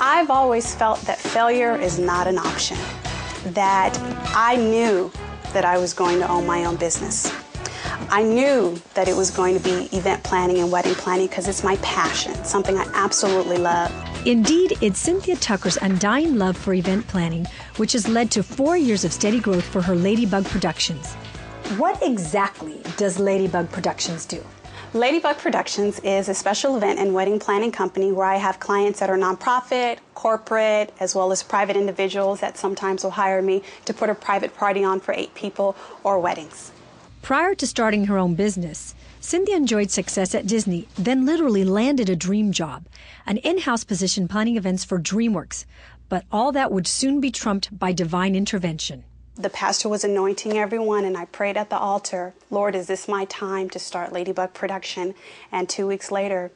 I've always felt that failure is not an option, that I knew that I was going to own my own business. I knew that it was going to be event planning and wedding planning because it's my passion, something I absolutely love. Indeed, it's Cynthia Tucker's undying love for event planning, which has led to 4 years of steady growth for her Ladybug Productions. What exactly does Ladybug Productions do? Ladybug Productions is a special event and wedding planning company where I have clients that are nonprofit, corporate, as well as private individuals that sometimes will hire me to put a private party on for 8 people or weddings. Prior to starting her own business, Cynthia enjoyed success at Disney, then literally landed a dream job, an in-house position planning events for DreamWorks. But all that would soon be trumped by divine intervention. The pastor was anointing everyone, and I prayed at the altar, Lord, is this my time to start Ladybug Production? And 2 weeks later,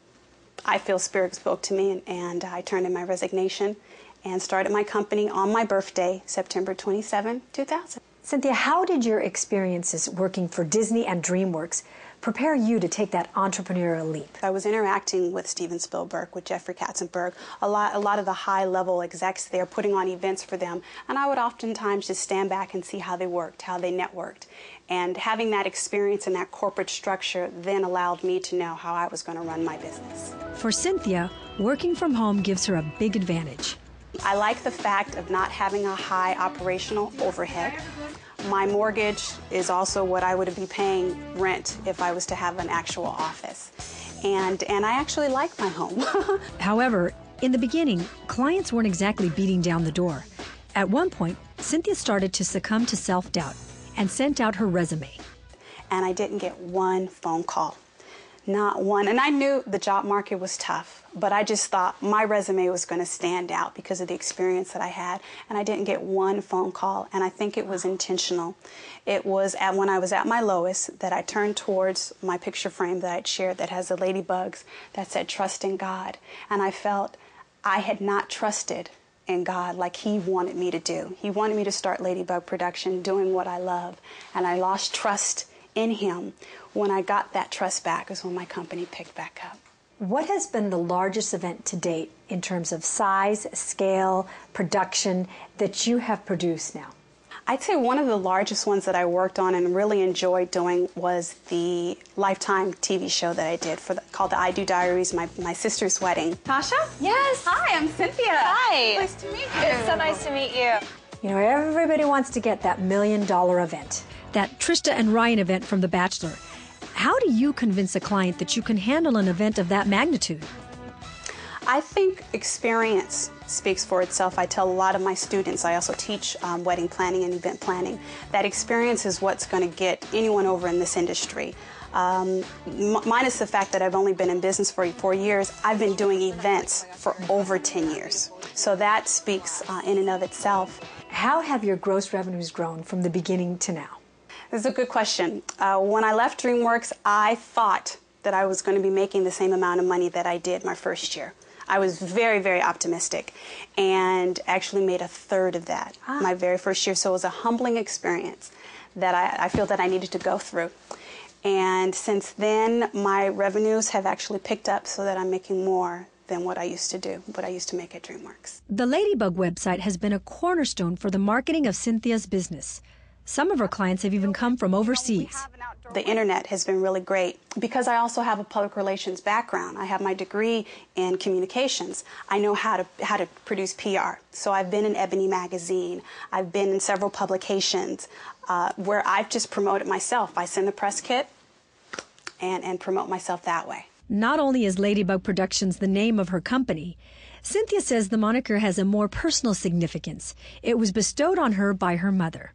I feel Spirit spoke to me, and I turned in my resignation and started my company on my birthday, September 27, 2000. Cynthia, how did your experiences working for Disney and DreamWorks prepare you to take that entrepreneurial leap? I was interacting with Steven Spielberg, with Jeffrey Katzenberg, a lot of the high-level execs there, putting on events for them, and I would oftentimes just stand back and see how they worked, how they networked. And having that experience in that corporate structure then allowed me to know how I was going to run my business. For Cynthia, working from home gives her a big advantage. I like the fact of not having a high operational overhead. My mortgage is also what I would be paying rent if I was to have an actual office. And I actually like my home. However, in the beginning, clients weren't exactly beating down the door. At one point, Cynthia started to succumb to self-doubt and sent out her resume. And I didn't get one phone call. Not one. And I knew the job market was tough, but I just thought my resume was going to stand out because of the experience that I had, and I didn't get one phone call, and I think it was intentional. It was when I was at my lowest that I turned towards my picture frame that I'd shared that has the ladybugs that said, "Trust in God," and I felt I had not trusted in God like He wanted me to do. He wanted me to start Ladybug Production doing what I love, and I lost trust in Him. When I got that trust back is when my company picked back up. What has been the largest event to date in terms of size, scale, production that you have produced now? I'd say one of the largest ones that I worked on and really enjoyed doing was the Lifetime TV show that I did called the I Do Diaries, my sister's wedding. Tasha? Yes. Hi, I'm Cynthia. Hi. Nice to meet you. It's so nice to meet you. You know, everybody wants to get that $1 million event, that Trista and Ryan event from The Bachelor. How do you convince a client that you can handle an event of that magnitude? I think experience speaks for itself. I tell a lot of my students, I also teach wedding planning and event planning, that experience is what's going to get anyone over in this industry. Minus the fact that I've only been in business for 4 years, I've been doing events for over 10 years. So that speaks in and of itself. How have your gross revenues grown from the beginning to now? This is a good question. When I left DreamWorks, I thought that I was going to be making the same amount of money that I did my first year. I was very, very optimistic and actually made a third of that my very first year. So it was a humbling experience that I feel that I needed to go through. And since then, my revenues have actually picked up so that I'm making more than what I used to do, what I used to make at DreamWorks. The Ladybug website has been a cornerstone for the marketing of Cynthia's business. Some of her clients have even come from overseas. The internet has been really great because I also have a public relations background. I have my degree in communications. I know how to produce PR. So I've been in Ebony magazine. I've been in several publications where I've just promoted myself. I send the press kit and promote myself that way. Not only is Ladybug Productions the name of her company, Cynthia says the moniker has a more personal significance. It was bestowed on her by her mother.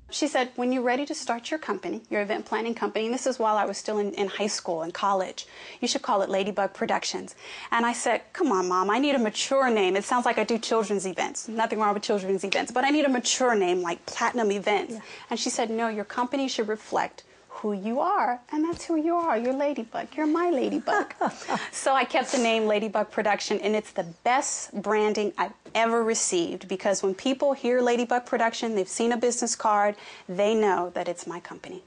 She said, when you're ready to start your company, your event planning company, and this is while I was still in high school and college, you should call it Ladybug Productions. And I said, come on, Mom, I need a mature name. It sounds like I do children's events. Nothing wrong with children's events, but I need a mature name like Platinum Events. Yeah. And she said, no, your company should reflect who you are, and that's who you are. You're Ladybug. You're my Ladybug. So I kept the name Ladybug Production, and it's the best branding I've ever received because when people hear Ladybug Production, they've seen a business card, they know that it's my company.